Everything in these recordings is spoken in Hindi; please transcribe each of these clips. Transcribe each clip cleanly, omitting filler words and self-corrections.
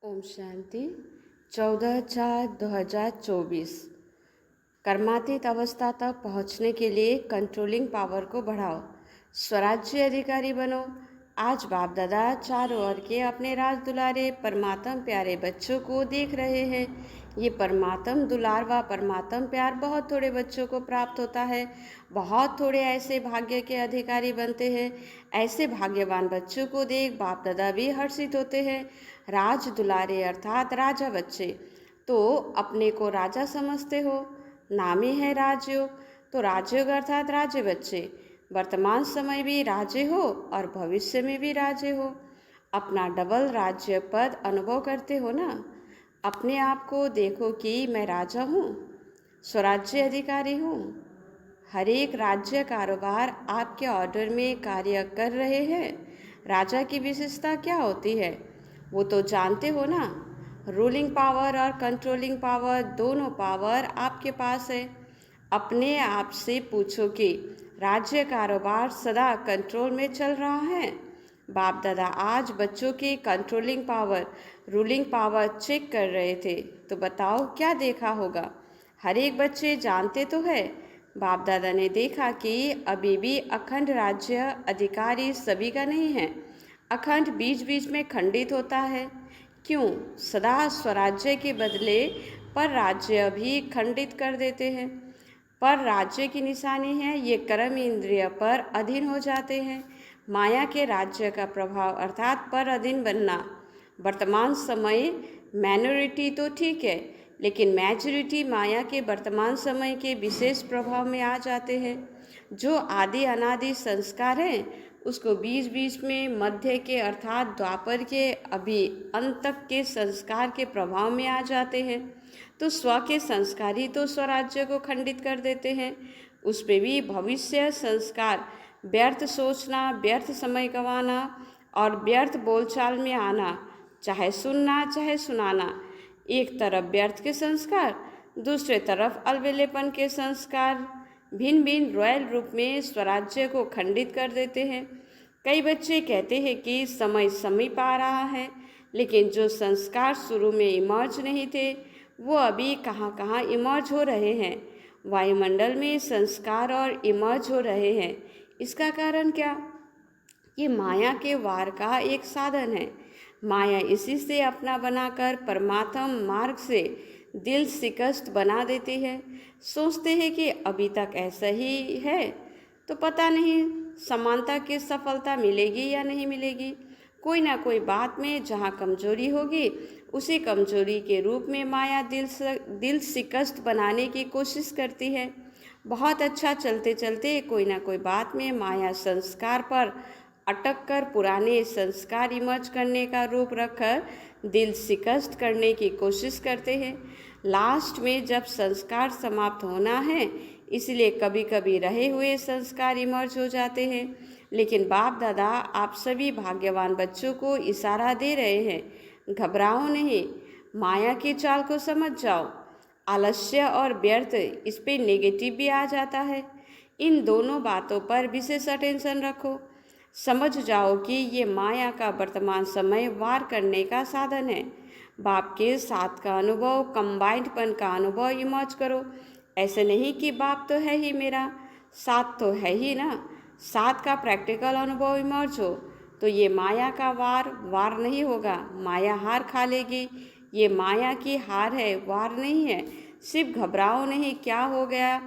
ओम शांति 14/4/2024। कर्मातीत अवस्था तक पहुंचने के लिए कंट्रोलिंग पावर को बढ़ाओ, स्वराज्य अधिकारी बनो। आज बाप दादा चारों ओर के अपने राज दुलारे परमात्म प्यारे बच्चों को देख रहे हैं। ये परमात्म दुलार व परमात्म प्यार बहुत थोड़े बच्चों को प्राप्त होता है। बहुत थोड़े ऐसे भाग्य के अधिकारी बनते हैं। ऐसे भाग्यवान बच्चों को देख बाप दादा भी हर्षित होते हैं। राज दुलारे अर्थात राजा बच्चे तो अपने को राजा समझते हो, नाम ही है राजयोग। तो राजयोग अर्थात राजे बच्चे वर्तमान समय भी राजे हो और भविष्य में भी राजे हो। अपना डबल राज्य पद अनुभव करते हो ना। अपने आप को देखो कि मैं राजा हूँ, स्वराज्य अधिकारी हूँ। हर एक राज्य कारोबार आपके ऑर्डर में कार्य कर रहे हैं। राजा की विशेषता क्या होती है वो तो जानते हो ना। रूलिंग पावर और कंट्रोलिंग पावर दोनों पावर आपके पास है। अपने आप से पूछो कि राज्य कारोबार सदा कंट्रोल में चल रहा है। बाप दादा आज बच्चों की controlling power ruling power check कर रहे थे, तो बताओ क्या देखा होगा। हर एक बच्चे जानते तो है। बाप दादा ने देखा कि अभी भी अखंड राज्य अधिकारी सभी का नहीं है। अखंड बीच बीच में खंडित होता है। क्यों? सदा स्वराज्य के बदले पर राज्य भी खंडित कर देते हैं। पर राज्य की निशानी है ये कर्म इंद्रिय पर अधीन हो जाते हैं। माया के राज्य का प्रभाव अर्थात पर अधीन बनना। वर्तमान समय माइनॉरिटी तो ठीक है, लेकिन मेजॉरिटी माया के वर्तमान समय के विशेष प्रभाव में आ जाते हैं। जो आदि अनादि संस्कार हैं उसको बीच बीच में मध्य के अर्थात द्वापर के अभी अंत तक के संस्कार के प्रभाव में आ जाते हैं। तो स्व के संस्कार ही तो स्वराज्य को खंडित कर देते हैं। उस पे भी भविष्य संस्कार व्यर्थ सोचना, व्यर्थ समय गंवाना और व्यर्थ बोलचाल में आना, चाहे सुनना चाहे सुनाना। एक तरफ व्यर्थ के संस्कार, दूसरे तरफ अलबेलेपन के संस्कार भिन्न भिन्न रॉयल रूप में स्वराज्य को खंडित कर देते हैं। कई बच्चे कहते हैं कि समय समीप आ रहा है, लेकिन जो संस्कार शुरू में इमर्ज नहीं थे वो अभी कहाँ कहाँ इमर्ज हो रहे हैं। वायुमंडल में संस्कार और इमर्ज हो रहे हैं। इसका कारण क्या? ये माया के वार का एक साधन है। माया इसी से अपना बनाकर परमात्म मार्ग से दिल शिकस्त बना देती है। सोचते हैं कि अभी तक ऐसा ही है, तो पता नहीं समानता की सफलता मिलेगी या नहीं मिलेगी। कोई ना कोई बात में जहाँ कमजोरी होगी उसी कमजोरी के रूप में माया दिल शिकस्त बनाने की कोशिश करती है। बहुत अच्छा चलते चलते कोई ना कोई बात में माया संस्कार पर अटक कर पुराने संस्कार इमर्ज करने का रूप रखकर दिल शिकस्त करने की कोशिश करते हैं। लास्ट में जब संस्कार समाप्त होना है, इसलिए कभी कभी रहे हुए संस्कार इमर्ज हो जाते हैं। लेकिन बाप दादा आप सभी भाग्यवान बच्चों को इशारा दे रहे हैं, घबराओ नहीं, माया की चाल को समझ जाओ। आलस्य और व्यर्थ इस पे नेगेटिव भी आ जाता है। इन दोनों बातों पर विशेष अटेंशन रखो। समझ जाओ कि ये माया का वर्तमान समय वार करने का साधन है। बाप के साथ का अनुभव, कंबाइंडपन का अनुभव इमर्ज करो। ऐसे नहीं कि बाप तो है ही मेरा, साथ तो है ही ना। साथ का प्रैक्टिकल अनुभव इमर्ज हो तो ये माया का वार नहीं होगा। माया हार खा लेगी। ये माया की हार है, वार नहीं है। सिर्फ घबराओ नहीं क्या हो गया,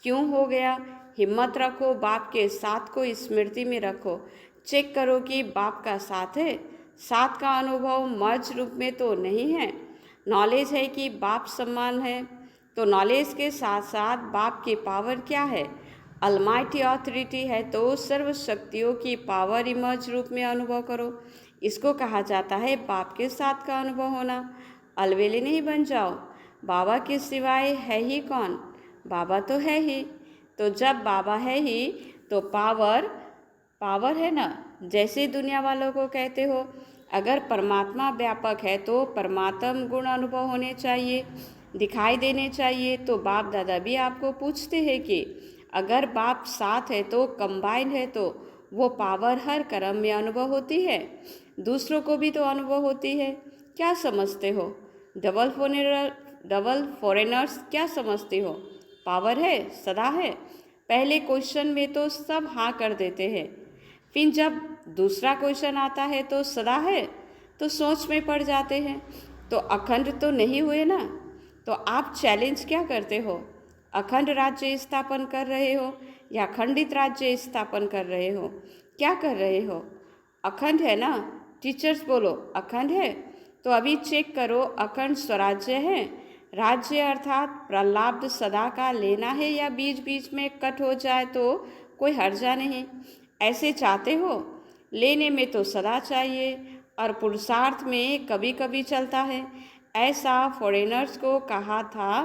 क्यों हो गया। हिम्मत रखो, बाप के साथ को स्मृति में रखो। चेक करो कि बाप का साथ है। साथ का अनुभव मर्ज रूप में तो नहीं है। नॉलेज है कि बाप सम्मान है, तो नॉलेज के साथ साथ बाप की पावर क्या है, अलमाइटी ऑथोरिटी है, तो सर्व शक्तियों की पावर इमर्ज रूप में अनुभव करो। इसको कहा जाता है बाप के साथ का अनुभव होना। अलवेले नहीं बन जाओ। बाबा के सिवाय है ही कौन? बाबा तो है ही। तो जब बाबा है ही तो पावर है ना। जैसे दुनिया वालों को कहते हो, अगर परमात्मा व्यापक है तो परमात्म गुण अनुभव होने चाहिए, दिखाई देने चाहिए। तो बाप दादा भी आपको पूछते हैं कि अगर बाप साथ है तो कंबाइंड है तो वो पावर हर कर्म में अनुभव होती है, दूसरों को भी तो अनुभव होती है। क्या समझते हो? डबल फॉरेनर्स क्या समझते हो? पावर है, सदा है। पहले क्वेश्चन में तो सब हाँ कर देते हैं, फिर जब दूसरा क्वेश्चन आता है तो सदा है, तो सोच में पड़ जाते हैं। तो अखंड तो नहीं हुए ना। तो आप चैलेंज क्या करते हो? अखंड राज्य स्थापन कर रहे हो या खंडित राज्य स्थापन कर रहे हो? क्या कर रहे हो? अखंड है ना? टीचर्स बोलो अखंड है। तो अभी चेक करो, अखंड स्वराज्य है। राज्य अर्थात प्रलाब्ध सदा का लेना है या बीच बीच में कट हो जाए तो कोई हर्जा नहीं। ऐसे चाहते हो? लेने में तो सदा चाहिए और पुरुषार्थ में कभी कभी चलता है। ऐसा फॉरेनर्स को कहा था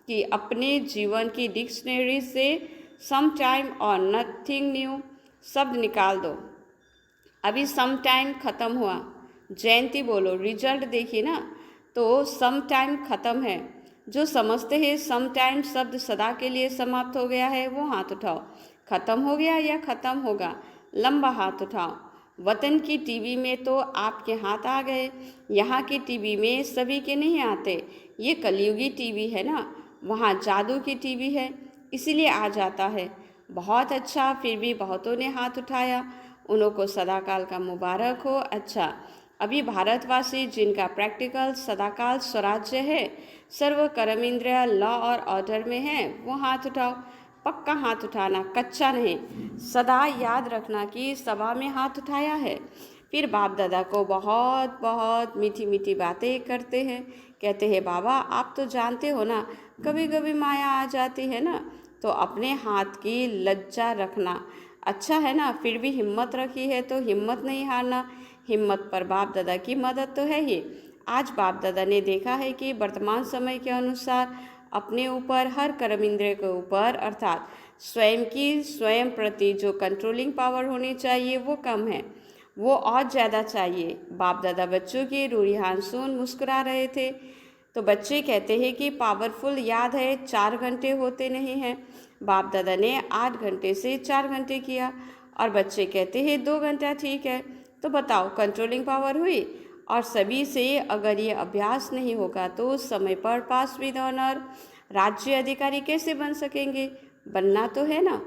कि अपने जीवन की डिक्शनरी से सम टाइम और नथिंग न्यू शब्द निकाल दो। अभी सम टाइम ख़त्म हुआ। जयंती बोलो रिजल्ट देखिए ना। तो सम टाइम ख़त्म है। जो समझते हैं सम टाइम शब्द सदा के लिए समाप्त हो गया है वो हाथ उठाओ। ख़त्म हो गया या ख़त्म होगा? लंबा हाथ उठाओ। वतन की टीवी में तो आपके हाथ आ गए, यहाँ की टीवी में सभी के नहीं आते। ये कलयुगी टीवी है ना, वहाँ जादू की टीवी है इसीलिए आ जाता है। बहुत अच्छा, फिर भी बहुतों ने हाथ उठाया। उन्हों को सदाकाल का मुबारक हो। अच्छा, अभी भारतवासी जिनका प्रैक्टिकल सदाकाल स्वराज्य है, सर्व कर्म इंद्रिय लॉ और ऑर्डर में है, वो हाथ उठाओ। पक्का हाथ उठाना, कच्चा नहीं। सदा याद रखना कि सभा में हाथ उठाया है। फिर बाप दादा को बहुत बहुत मीठी मीठी बातें करते हैं। कहते हैं बाबा आप तो जानते हो ना, कभी कभी माया आ जाती है ना, तो अपने हाथ की लज्जा रखना। अच्छा है ना, फिर भी हिम्मत रखी है तो हिम्मत नहीं हारना। हिम्मत पर बाप दादा की मदद तो है ही। आज बाप दादा ने देखा है कि वर्तमान समय के अनुसार अपने ऊपर, हर कर्म इंद्रिय के ऊपर अर्थात स्वयं की स्वयं प्रति जो कंट्रोलिंग पावर होनी चाहिए वो कम है, वो और ज़्यादा चाहिए। बाप दादा बच्चों की रूढ़ियान सुन मुस्कुरा रहे थे। तो बच्चे कहते हैं कि पावरफुल याद है 4 घंटे होते नहीं हैं। बाप दादा ने 8 घंटे से 4 घंटे किया और बच्चे कहते हैं 2 घंटा ठीक है। तो बताओ कंट्रोलिंग पावर हुई? और सभी से अगर ये अभ्यास नहीं होगा तो समय पर पास विद ऑनर राज्य अधिकारी कैसे बन सकेंगे? बनना तो है ना।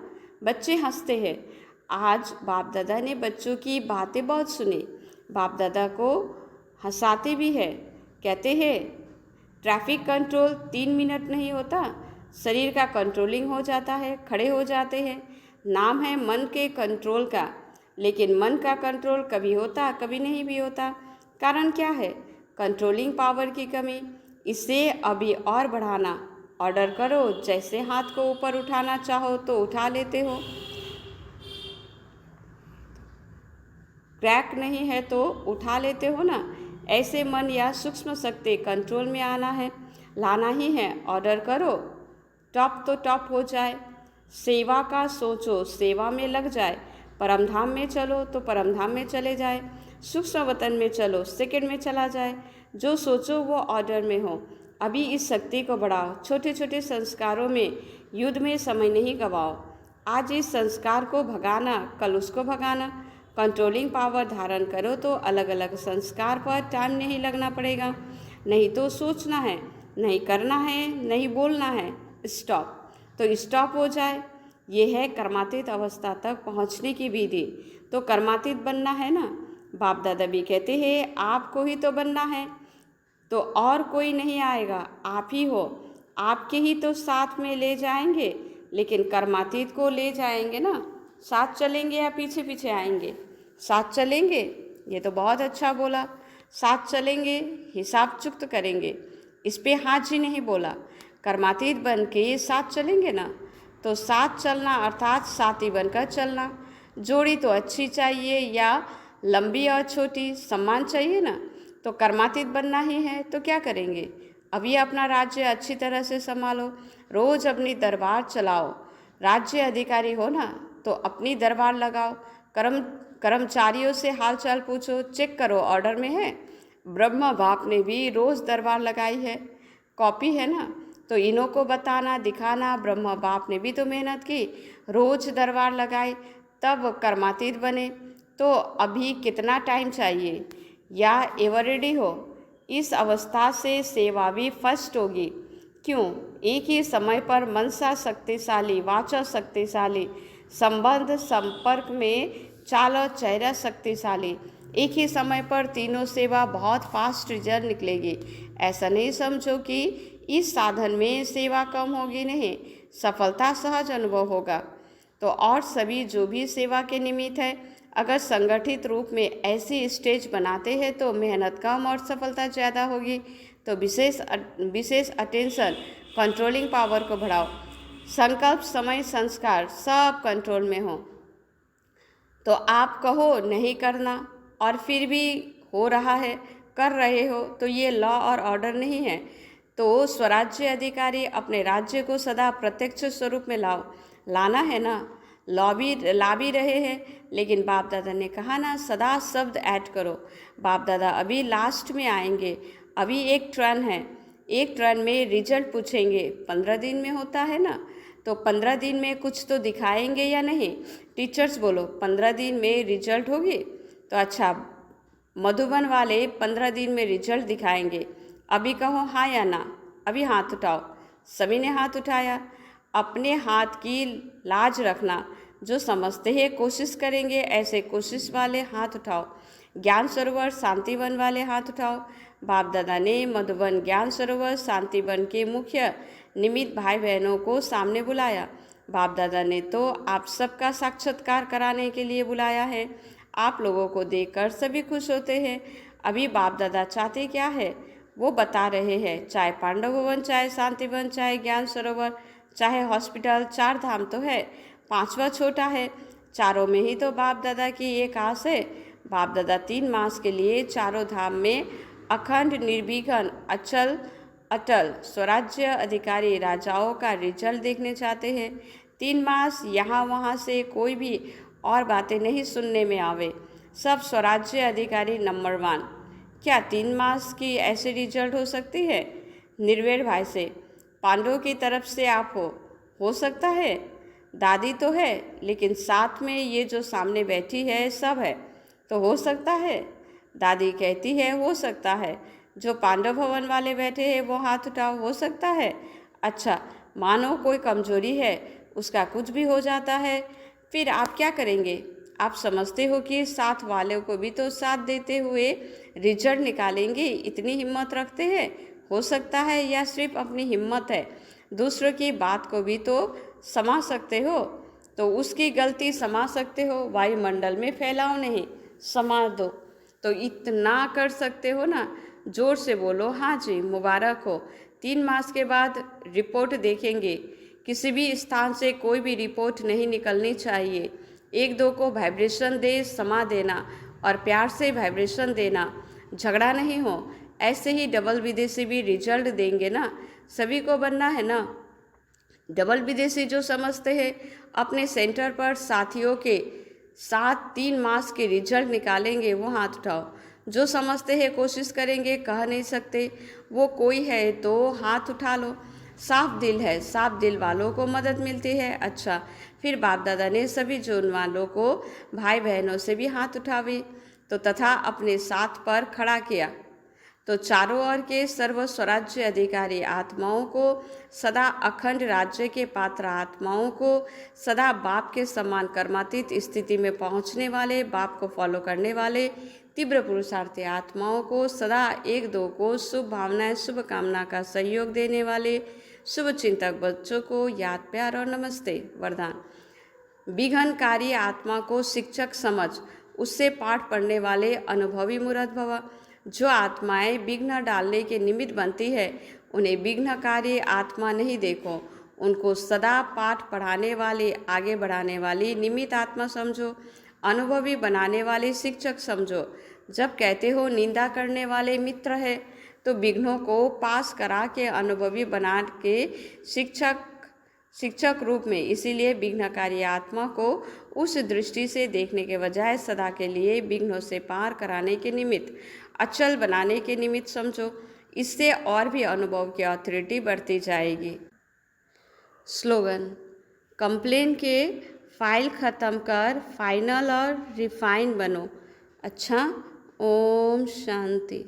बच्चे हंसते हैं। आज बाप दादा ने बच्चों की बातें बहुत सुनी। बाप दादा को हंसाते भी है। कहते हैं ट्रैफिक कंट्रोल 3 मिनट नहीं होता, शरीर का कंट्रोलिंग हो जाता है, खड़े हो जाते हैं। नाम है मन के कंट्रोल का, लेकिन मन का कंट्रोल कभी होता कभी नहीं भी होता। कारण क्या है? कंट्रोलिंग पावर की कमी। इसे अभी और बढ़ाना। ऑर्डर करो, जैसे हाथ को ऊपर उठाना चाहो तो उठा लेते हो, क्रैक नहीं है तो उठा लेते हो ना। ऐसे मन या सूक्ष्म शक्ति कंट्रोल में आना है, लाना ही है। ऑर्डर करो, टॉप तो टॉप हो जाए। सेवा का सोचो, सेवा में लग जाए। परमधाम में चलो तो परमधाम में चले जाए। सूक्ष्म वतन में चलो, सेकंड में चला जाए। जो सोचो वो ऑर्डर में हो। अभी इस शक्ति को बढ़ाओ। छोटे छोटे संस्कारों में युद्ध में समय नहीं गवाओ। आज इस संस्कार को भगाना, कल उसको भगाना। कंट्रोलिंग पावर धारण करो तो अलग अलग संस्कार पर टाइम नहीं लगना पड़ेगा। नहीं तो सोचना है, नहीं करना है, नहीं बोलना है, स्टॉप तो स्टॉप हो जाए। ये है कर्मातीत अवस्था तक पहुंचने की विधि। तो कर्मातीत बनना है ना। बाप दादा भी कहते हैं आपको ही तो बनना है, तो और कोई नहीं आएगा, आप ही हो। आपके ही तो साथ में ले जाएंगे, लेकिन कर्मातीत को ले जाएंगे ना। साथ चलेंगे या पीछे पीछे आएंगे? साथ चलेंगे। ये तो बहुत अच्छा बोला, साथ चलेंगे, हिसाब चुक्त करेंगे। इस पे हाँ जी नहीं बोला। कर्मातीत बन के साथ चलेंगे ना। तो साथ चलना अर्थात साथी बनकर चलना। जोड़ी तो अच्छी चाहिए या लंबी और छोटी, सम्मान चाहिए ना। तो कर्मातीत बनना ही है तो क्या करेंगे? अभी अपना राज्य अच्छी तरह से संभालो, रोज अपनी दरबार चलाओ। राज्य अधिकारी हो ना तो अपनी दरबार लगाओ। कर्मचारियों से हालचाल पूछो, चेक करो ऑर्डर में है। ब्रह्मा बाप ने भी रोज दरबार लगाई है, कॉपी है ना। तो इन्हों को बताना दिखाना, ब्रह्मा बाप ने भी तो मेहनत की, रोज दरबार लगाई, तब कर्मातीत बने। तो अभी कितना टाइम चाहिए? या एवर रेडी हो? इस अवस्था से सेवा भी फर्स्ट होगी। क्यों? एक ही समय पर मनसा शक्तिशाली, वाचा शक्तिशाली, संबंध संपर्क में चाल चेहरा शक्तिशाली, एक ही समय पर तीनों सेवा बहुत फास्ट रिजल्ट निकलेगी। ऐसा नहीं समझो कि इस साधन में सेवा कम होगी, नहीं, सफलता सहज अनुभव होगा। तो और सभी जो भी सेवा के निमित्त है, अगर संगठित रूप में ऐसी स्टेज बनाते हैं तो मेहनत कम और सफलता ज़्यादा होगी। तो विशेष अटेंशन, कंट्रोलिंग पावर को बढ़ाओ। संकल्प, समय, संस्कार सब कंट्रोल में हो। तो आप कहो नहीं करना और फिर भी हो रहा है, कर रहे हो, तो ये लॉ और ऑर्डर नहीं है। तो स्वराज्य अधिकारी अपने राज्य को सदा प्रत्यक्ष स्वरूप में लाना है ना। ला भी रहे हैं, लेकिन बाप दादा ने कहा ना, सदा शब्द ऐड करो। बाप दादा अभी लास्ट में आएंगे, अभी एक टर्न है, एक टर्न में रिजल्ट पूछेंगे। 15 दिन में होता है ना, तो 15 दिन में कुछ तो दिखाएंगे या नहीं। टीचर्स बोलो 15 दिन में रिजल्ट होगी। तो अच्छा, मधुबन वाले 15 दिन में रिजल्ट दिखाएंगे। अभी कहो हाँ या ना, अभी हाथ उठाओ। सभी ने हाथ उठाया। अपने हाथ की लाज रखना। जो समझते हैं कोशिश करेंगे, ऐसे कोशिश वाले हाथ उठाओ। ज्ञान सरोवर शांतिवन वाले हाथ उठाओ। बाप दादा ने मधुबन, ज्ञान सरोवर, शांतिवन के मुख्य निमित्त भाई बहनों को सामने बुलाया। बाप दादा ने तो आप सबका साक्षात्कार कराने के लिए बुलाया है। आप लोगों को देखकर सभी खुश होते हैं। अभी बाप दादा चाहते क्या है वो बता रहे हैं। चाहे पांडव भवन, चाहे शांतिवन, चाहे ज्ञान सरोवर, चाहे हॉस्पिटल, 4 धाम तो है, 5वां छोटा है। चारों में ही तो बाप दादा की एक आस है। बाप दादा 3 मास के लिए चारों धाम में अखंड, निर्विघ्न, अटल स्वराज्य अधिकारी राजाओं का रिजल्ट देखने चाहते हैं। 3 मास यहाँ वहाँ से कोई भी और बातें नहीं सुनने में आवे, सब स्वराज्य अधिकारी नंबर 1। क्या 3 मास की ऐसे रिजल्ट हो सकती है? निर्वेद भाई से, पांडवों की तरफ से आप हो सकता है। दादी तो है, लेकिन साथ में ये जो सामने बैठी है सब है, तो हो सकता है। दादी कहती है हो सकता है। जो पांडव भवन वाले बैठे हैं वो हाथ उठाओ, हो सकता है। अच्छा, मानो कोई कमजोरी है, उसका कुछ भी हो जाता है, फिर आप क्या करेंगे? आप समझते हो कि साथ वालों को भी तो साथ देते हुए रिजल्ट निकालेंगे, इतनी हिम्मत रखते हैं? हो सकता है, या सिर्फ अपनी हिम्मत है? दूसरों की बात को भी तो समा सकते हो, तो उसकी गलती समा सकते हो, वायुमंडल में फैलाओ नहीं, समा दो। तो इतना कर सकते हो ना, जोर से बोलो हाँ जी, मुबारक हो। 3 मास के बाद रिपोर्ट देखेंगे। किसी भी स्थान से कोई भी रिपोर्ट नहीं निकलनी चाहिए। 1-2 को वाइब्रेशन दे, समा देना और प्यार से वाइब्रेशन देना, झगड़ा नहीं हो। ऐसे ही डबल विदेशी भी रिजल्ट देंगे ना, सभी को बनना है ना। डबल विदेशी जो समझते हैं अपने सेंटर पर साथियों के साथ 3 मास के रिजल्ट निकालेंगे, वो हाथ उठाओ। जो समझते हैं कोशिश करेंगे, कह नहीं सकते, वो कोई है तो हाथ उठा लो। साफ दिल है, साफ दिल वालों को मदद मिलती है। अच्छा, फिर बाप दादा ने सभी जोन वालों को, भाई बहनों से भी हाथ उठावे तो तथा अपने साथ पर खड़ा किया। तो चारों ओर के सर्व स्वराज्य अधिकारी आत्माओं को, सदा अखंड राज्य के पात्र आत्माओं को, सदा बाप के समान कर्मातीत स्थिति में पहुंचने वाले, बाप को फॉलो करने वाले तीव्र पुरुषार्थी आत्माओं को, सदा 1-2 को शुभ भावनाएं, शुभ कामना का सहयोग देने वाले शुभ चिंतक बच्चों को याद, प्यार और नमस्ते वरदान। विघ्नकारी आत्मा को शिक्षक समझ, उससे पाठ पढ़ने वाले अनुभवी मूर्त भव। जो आत्माएं विघ्न डालने के निमित्त बनती है, उन्हें विघ्नकारी आत्मा नहीं देखो, उनको सदा पाठ पढ़ाने वाले, आगे बढ़ाने वाली निमित्त आत्मा समझो, अनुभवी बनाने वाले शिक्षक समझो। जब कहते हो निंदा करने वाले मित्र है, तो विघ्नों को पास करा के अनुभवी बना के शिक्षक रूप में, इसीलिए विघ्नकारी आत्मा को उस दृष्टि से देखने के बजाय सदा के लिए विघ्नों से पार कराने के निमित्त, अचल बनाने के निमित्त समझो। इससे और भी अनुभव की ऑथोरिटी बढ़ती जाएगी। स्लोगन: कंप्लेन के फाइल ख़त्म कर फाइनल और रिफाइन बनो। अच्छा, ओम शांति।